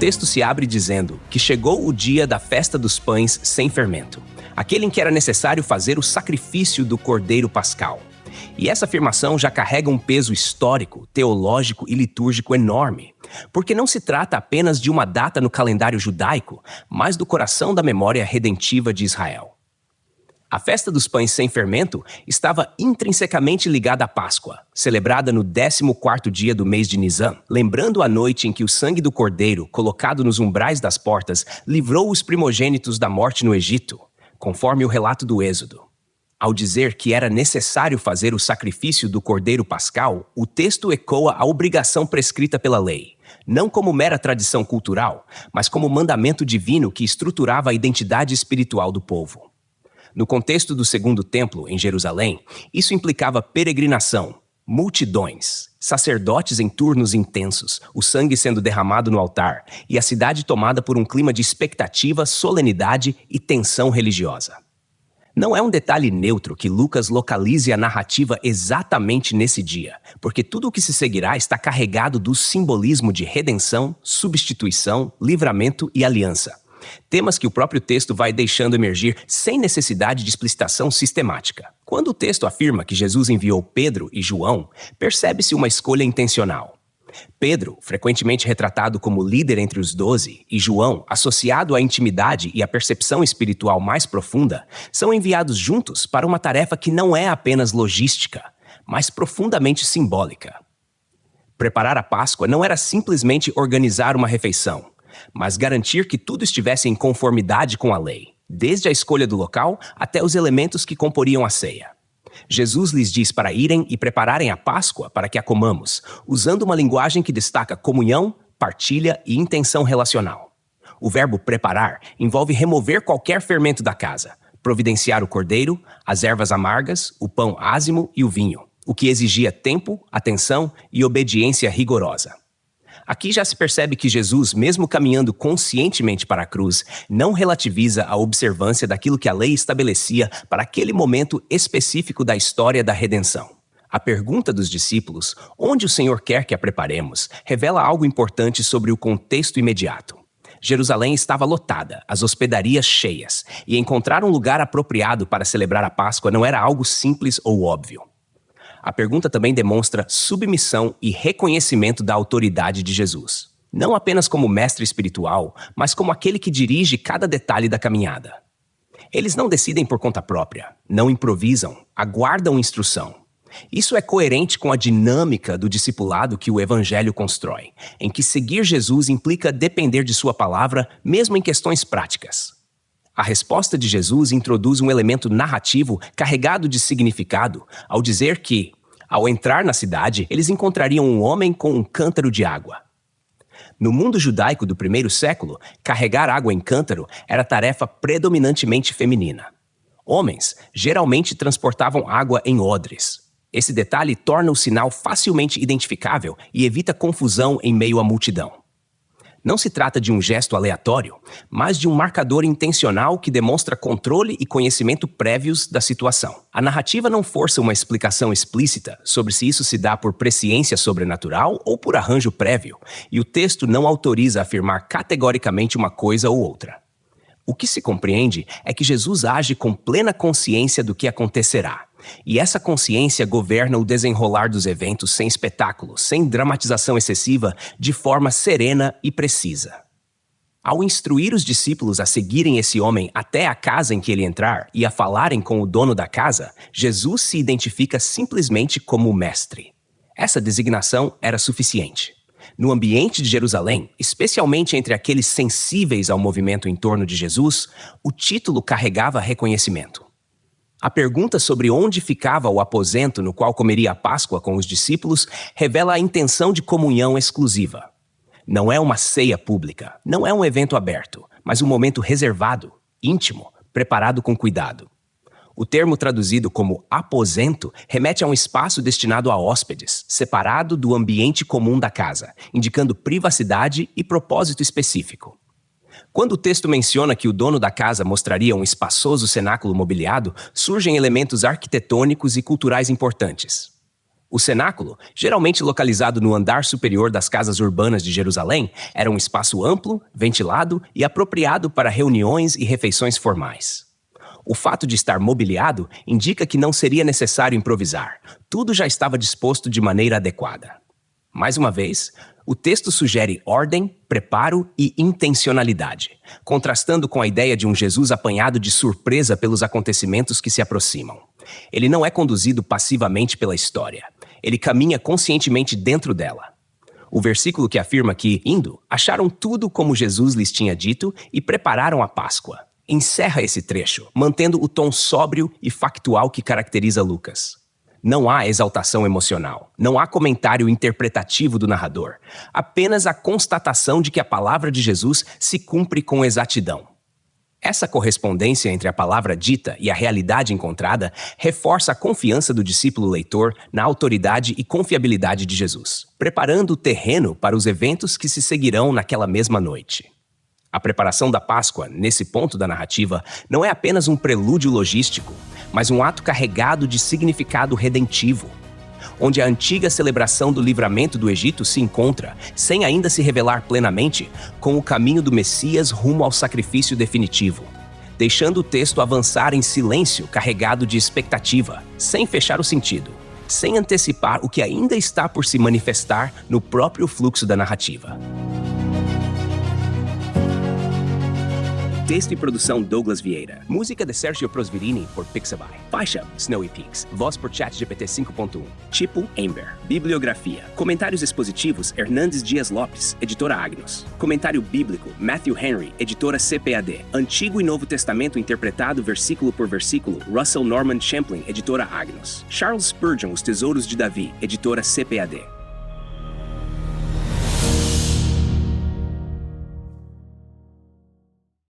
texto se abre dizendo que chegou o dia da festa dos pães sem fermento, aquele em que era necessário fazer o sacrifício do Cordeiro Pascal. E essa afirmação já carrega um peso histórico, teológico e litúrgico enorme, porque não se trata apenas de uma data no calendário judaico, mas do coração da memória redentiva de Israel. A festa dos pães sem fermento estava intrinsecamente ligada à Páscoa, celebrada no 14º dia do mês de Nisan, lembrando a noite em que o sangue do cordeiro, colocado nos umbrais das portas, livrou os primogênitos da morte no Egito, conforme o relato do Êxodo. Ao dizer que era necessário fazer o sacrifício do Cordeiro Pascal, o texto ecoa a obrigação prescrita pela lei, não como mera tradição cultural, mas como mandamento divino que estruturava a identidade espiritual do povo. No contexto do Segundo Templo, em Jerusalém, isso implicava peregrinação, multidões, sacerdotes em turnos intensos, o sangue sendo derramado no altar e a cidade tomada por um clima de expectativa, solenidade e tensão religiosa. Não é um detalhe neutro que Lucas localize a narrativa exatamente nesse dia, porque tudo o que se seguirá está carregado do simbolismo de redenção, substituição, livramento e aliança. Temas que o próprio texto vai deixando emergir sem necessidade de explicitação sistemática. Quando o texto afirma que Jesus enviou Pedro e João, percebe-se uma escolha intencional. Pedro, frequentemente retratado como líder entre os 12, e João, associado à intimidade e à percepção espiritual mais profunda, são enviados juntos para uma tarefa que não é apenas logística, mas profundamente simbólica. Preparar a Páscoa não era simplesmente organizar uma refeição, mas garantir que tudo estivesse em conformidade com a lei, desde a escolha do local até os elementos que comporiam a ceia. Jesus lhes diz para irem e prepararem a Páscoa para que a comamos, usando uma linguagem que destaca comunhão, partilha e intenção relacional. O verbo preparar envolve remover qualquer fermento da casa, providenciar o cordeiro, as ervas amargas, o pão ázimo e o vinho, o que exigia tempo, atenção e obediência rigorosa. Aqui já se percebe que Jesus, mesmo caminhando conscientemente para a cruz, não relativiza a observância daquilo que a lei estabelecia para aquele momento específico da história da redenção. A pergunta dos discípulos, onde o Senhor quer que a preparemos, revela algo importante sobre o contexto imediato. Jerusalém estava lotada, as hospedarias cheias, e encontrar um lugar apropriado para celebrar a Páscoa não era algo simples ou óbvio. A pergunta também demonstra submissão e reconhecimento da autoridade de Jesus. Não apenas como mestre espiritual, mas como aquele que dirige cada detalhe da caminhada. Eles não decidem por conta própria, não improvisam, aguardam instrução. Isso é coerente com a dinâmica do discipulado que o Evangelho constrói, em que seguir Jesus implica depender de sua palavra, mesmo em questões práticas. A resposta de Jesus introduz um elemento narrativo carregado de significado ao dizer que, ao entrar na cidade, eles encontrariam um homem com um cântaro de água. No mundo judaico do primeiro século, carregar água em cântaro era tarefa predominantemente feminina. Homens geralmente transportavam água em odres. Esse detalhe torna o sinal facilmente identificável e evita confusão em meio à multidão. Não se trata de um gesto aleatório, mas de um marcador intencional que demonstra controle e conhecimento prévios da situação. A narrativa não força uma explicação explícita sobre se isso se dá por presciência sobrenatural ou por arranjo prévio, e o texto não autoriza a afirmar categoricamente uma coisa ou outra. O que se compreende é que Jesus age com plena consciência do que acontecerá. E essa consciência governa o desenrolar dos eventos sem espetáculo, sem dramatização excessiva, de forma serena e precisa. Ao instruir os discípulos a seguirem esse homem até a casa em que ele entrar e a falarem com o dono da casa, Jesus se identifica simplesmente como o mestre. Essa designação era suficiente. No ambiente de Jerusalém, especialmente entre aqueles sensíveis ao movimento em torno de Jesus, o título carregava reconhecimento. A pergunta sobre onde ficava o aposento no qual comeria a Páscoa com os discípulos revela a intenção de comunhão exclusiva. Não é uma ceia pública, não é um evento aberto, mas um momento reservado, íntimo, preparado com cuidado. O termo traduzido como aposento remete a um espaço destinado a hóspedes, separado do ambiente comum da casa, indicando privacidade e propósito específico. Quando o texto menciona que o dono da casa mostraria um espaçoso cenáculo mobiliado, surgem elementos arquitetônicos e culturais importantes. O cenáculo, geralmente localizado no andar superior das casas urbanas de Jerusalém, era um espaço amplo, ventilado e apropriado para reuniões e refeições formais. O fato de estar mobiliado indica que não seria necessário improvisar. Tudo já estava disposto de maneira adequada. Mais uma vez, o texto sugere ordem, preparo e intencionalidade, contrastando com a ideia de um Jesus apanhado de surpresa pelos acontecimentos que se aproximam. Ele não é conduzido passivamente pela história. Ele caminha conscientemente dentro dela. O versículo que afirma que, indo, acharam tudo como Jesus lhes tinha dito e prepararam a Páscoa. Encerra esse trecho, mantendo o tom sóbrio e factual que caracteriza Lucas. Não há exaltação emocional, não há comentário interpretativo do narrador, apenas a constatação de que a palavra de Jesus se cumpre com exatidão. Essa correspondência entre a palavra dita e a realidade encontrada reforça a confiança do discípulo leitor na autoridade e confiabilidade de Jesus, preparando o terreno para os eventos que se seguirão naquela mesma noite. A preparação da Páscoa, nesse ponto da narrativa, não é apenas um prelúdio logístico, mas um ato carregado de significado redentivo, onde a antiga celebração do livramento do Egito se encontra, sem ainda se revelar plenamente, com o caminho do Messias rumo ao sacrifício definitivo, deixando o texto avançar em silêncio carregado de expectativa, sem fechar o sentido, sem antecipar o que ainda está por se manifestar no próprio fluxo da narrativa. Texto e produção Douglas Vieira. Música de Sergio Prosverini por Pixabay. Faixa Snowy Peaks. Voz por ChatGPT 5.1. Tipo Ember. Bibliografia. Comentários expositivos Hernandes Dias Lopes, editora Agnos. Comentário bíblico Matthew Henry, editora CPAD. Antigo e Novo Testamento interpretado versículo por versículo Russell Norman Champlin, editora Agnos. Charles Spurgeon, Os Tesouros de Davi, editora CPAD.